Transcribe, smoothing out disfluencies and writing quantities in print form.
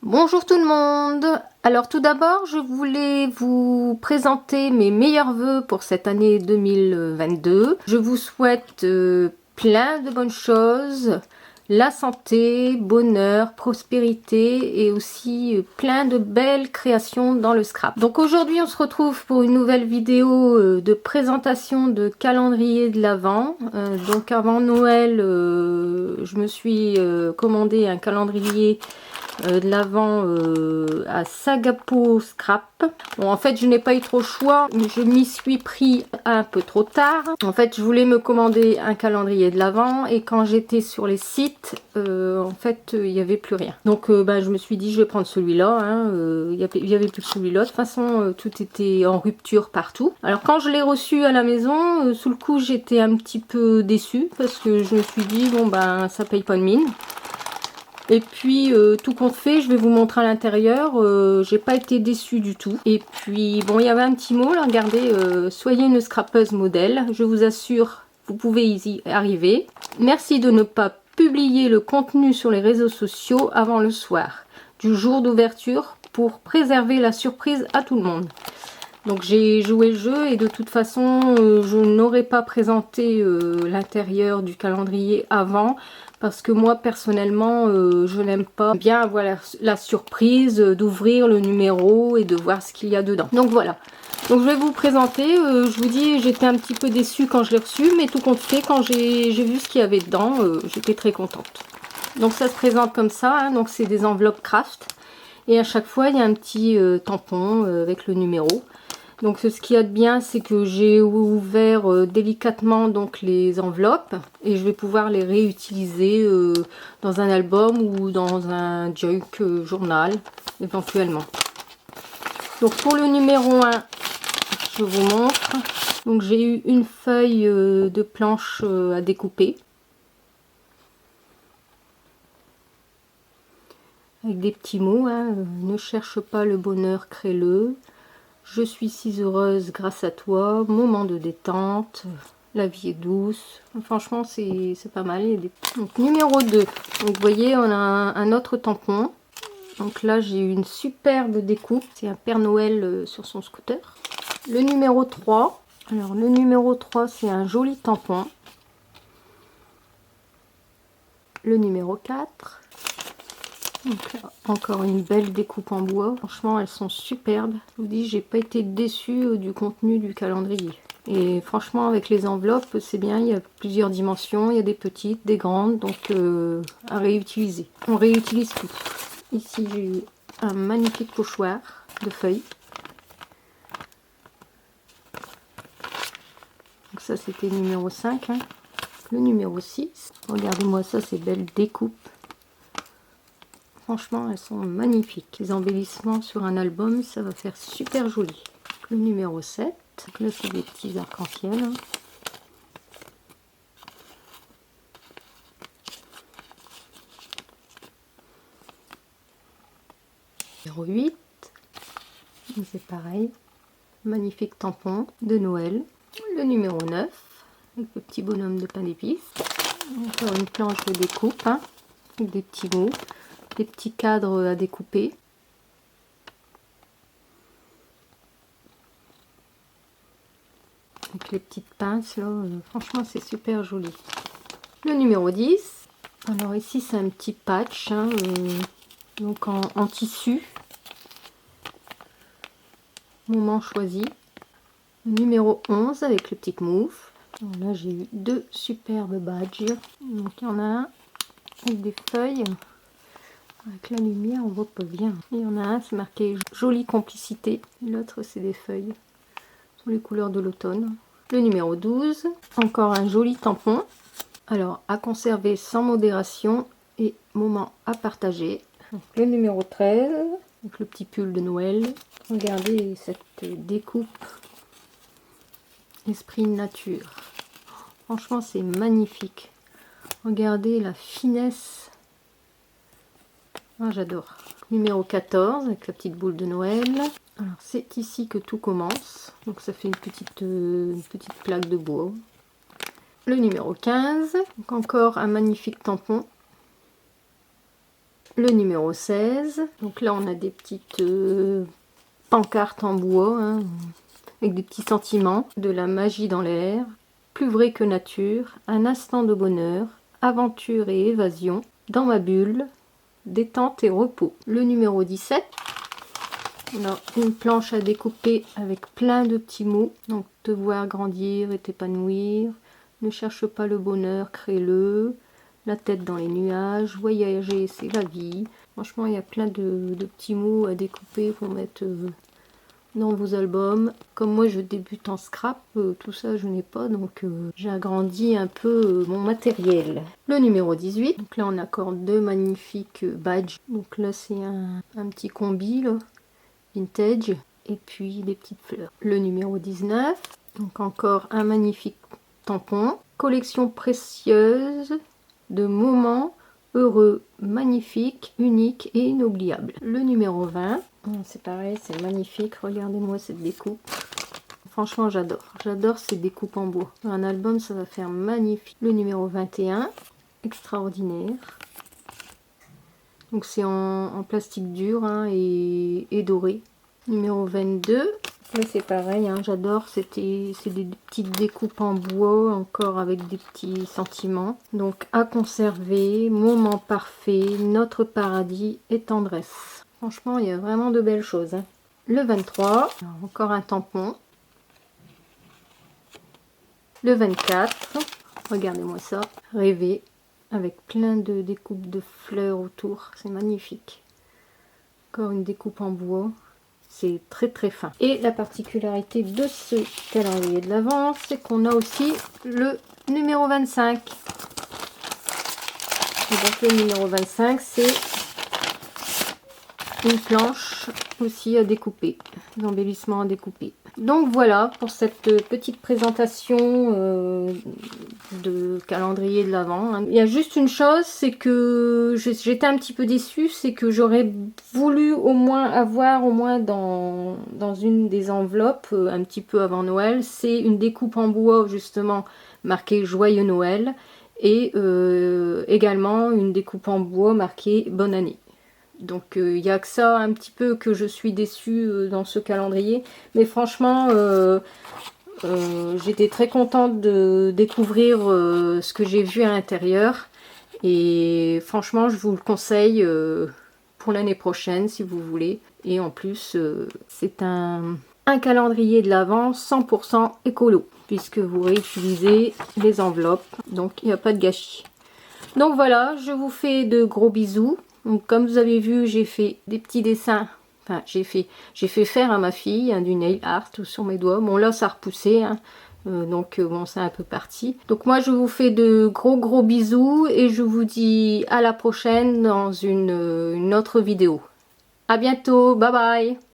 Bonjour tout le monde. Alors tout d'abord, je voulais vous présenter mes meilleurs vœux pour cette année 2022. Je vous souhaite plein de bonnes choses, la santé, bonheur, prospérité et aussi plein de belles créations dans le scrap. Donc aujourd'hui, on se retrouve pour une nouvelle vidéo de présentation de calendrier de l'Avent. Donc avant Noël, je me suis commandé un calendrier de l'Avent à Sagapo Scrap. Bon, en fait, je n'ai pas eu trop le choix. Je m'y suis pris un peu trop tard. En fait, je voulais me commander un calendrier de l'Avent et quand j'étais sur les sites, en fait, il n'y avait plus rien. Donc, je me suis dit, je vais prendre celui-là. Il y avait plus que celui-là. De toute façon, tout était en rupture partout. Alors, quand je l'ai reçu à la maison, sous le coup, j'étais un petit peu déçue parce que je me suis dit, bon, ça paye pas de mine. Et puis tout compte fait, je vais vous montrer à l'intérieur. J'ai pas été déçue du tout. Et puis bon, il y avait un petit mot là, regardez, soyez une scrapeuse modèle. Je vous assure, vous pouvez y arriver. Merci de ne pas publier le contenu sur les réseaux sociaux avant le soir du jour d'ouverture pour préserver la surprise à tout le monde. Donc j'ai joué le jeu et de toute façon je n'aurais pas présenté l'intérieur du calendrier avant parce que moi personnellement je n'aime pas bien avoir la surprise d'ouvrir le numéro et de voir ce qu'il y a dedans. Donc voilà, donc je vais vous présenter, je vous dis j'étais un petit peu déçue quand je l'ai reçu, mais tout compte fait quand j'ai vu ce qu'il y avait dedans, j'étais très contente. Donc ça se présente comme ça, hein, donc c'est des enveloppes craft et à chaque fois il y a un petit tampon avec le numéro. Donc ce qu'il y a de bien, c'est que j'ai ouvert délicatement donc les enveloppes et je vais pouvoir les réutiliser dans un album ou dans un junk journal éventuellement. Donc pour le numéro 1, je vous montre. Donc j'ai eu une feuille de planche à découper avec des petits mots, hein. Ne cherche pas le bonheur, crée-le. Je suis si heureuse grâce à toi, moment de détente, la vie est douce. Franchement, c'est pas mal. Donc, numéro 2. Donc, vous voyez, on a un autre tampon. Donc là, j'ai eu une superbe découpe. C'est un Père Noël sur son scooter. Le numéro 3. Alors, le numéro 3, c'est un joli tampon. Le numéro 4. Donc là, encore une belle découpe en bois. Franchement, elles sont superbes. Je vous dis, j'ai pas été déçue du contenu du calendrier. Et franchement, avec les enveloppes, c'est bien. Il y a plusieurs dimensions. Il y a des petites, des grandes. Donc, à réutiliser. On réutilise tout. Ici, j'ai eu un magnifique pochoir de feuilles. Donc ça, c'était le numéro 5. Hein. Le numéro 6. Regardez-moi ça, ces belles découpes. Franchement, elles sont magnifiques. Les embellissements sur un album, ça va faire super joli. Le numéro 7. Donc là, c'est des petits arcs-en-ciel. Numéro 8. C'est pareil. Magnifique tampon de Noël. Le numéro 9. Avec le petit bonhomme de pain d'épices. Encore une planche de découpe. Hein, avec des petits mots. Des petits cadres à découper. Avec les petites pinces là, franchement c'est super joli. Le numéro 10. Alors ici c'est un petit patch, hein, donc en tissu. Moment choisi. Le numéro 11 avec le petit mouf. Alors là j'ai eu deux superbes badges. Donc il y en a un avec des feuilles. Avec la lumière, on voit pas bien. Il y en a un, c'est marqué jolie complicité. L'autre, c'est des feuilles. Sur les couleurs de l'automne. Le numéro 12, encore un joli tampon. Alors, à conserver sans modération et moment à partager. Donc, le numéro 13, avec le petit pull de Noël. Regardez cette découpe. Esprit nature. Franchement, c'est magnifique. Regardez la finesse. Ah, j'adore. Numéro 14 avec la petite boule de Noël. Alors c'est ici que tout commence. Donc ça fait une petite plaque de bois. Le numéro 15. Donc encore un magnifique tampon. Le numéro 16. Donc là, on a des petites pancartes en bois, hein, avec des petits sentiments. De la magie dans l'air, plus vrai que nature, un instant de bonheur, aventure et évasion, dans ma bulle, détente et repos. Le numéro 17. On a une planche à découper avec plein de petits mots. Donc, te voir grandir et t'épanouir. Ne cherche pas le bonheur, crée-le. La tête dans les nuages. Voyager, c'est la vie. Franchement, il y a plein de petits mots à découper pour mettre dans vos albums. Comme moi, je débute en scrap, tout ça, je n'ai pas. Donc, j'ai agrandi un peu mon matériel. Le numéro 18. Donc là, on accorde deux magnifiques badges. Donc là, c'est un petit combi, là. Vintage, et puis des petites fleurs. Le numéro 19, donc encore un magnifique tampon. Collection précieuse de moments heureux, magnifiques, uniques et inoubliables. Le numéro 20, c'est pareil, c'est magnifique. Regardez-moi cette découpe. Franchement, j'adore. J'adore ces découpes en bois. Un album, ça va faire magnifique. Le numéro 21, extraordinaire. Donc c'est en plastique dur, hein, et doré. Numéro 22. Là c'est pareil, hein, j'adore. C'est des petites découpes en bois, encore avec des petits sentiments. Donc à conserver, moment parfait, notre paradis et tendresse. Franchement, il y a vraiment de belles choses, hein. Le 23. Alors, encore un tampon. Le 24. Regardez-moi ça. Rêver. Avec plein de découpes de fleurs autour, c'est magnifique. Encore une découpe en bois, c'est très très fin. Et la particularité de ce calendrier de l'Avent, c'est qu'on a aussi le numéro 25. Et donc le numéro 25, c'est une planche aussi à découper, d'embellissement à découper. Donc voilà pour cette petite présentation de calendrier de l'Avent. Il y a juste une chose, c'est que j'étais un petit peu déçue, c'est que j'aurais voulu au moins avoir dans une des enveloppes, un petit peu avant Noël, c'est une découpe en bois justement marquée Joyeux Noël et également une découpe en bois marquée Bonne année. Donc il n'y a que ça un petit peu que je suis déçue dans ce calendrier. Mais franchement, j'étais très contente de découvrir ce que j'ai vu à l'intérieur. Et franchement, je vous le conseille pour l'année prochaine si vous voulez. Et en plus, c'est un calendrier de l'Avent 100% écolo. Puisque vous réutilisez les enveloppes. Donc il n'y a pas de gâchis. Donc voilà, je vous fais de gros bisous. Donc comme vous avez vu, j'ai fait des petits dessins. Enfin, j'ai fait faire à ma fille du nail art sur mes doigts. Bon là, ça a repoussé, hein. Donc bon, c'est un peu parti. Donc moi, je vous fais de gros bisous et je vous dis à la prochaine dans une autre vidéo. À bientôt, bye bye.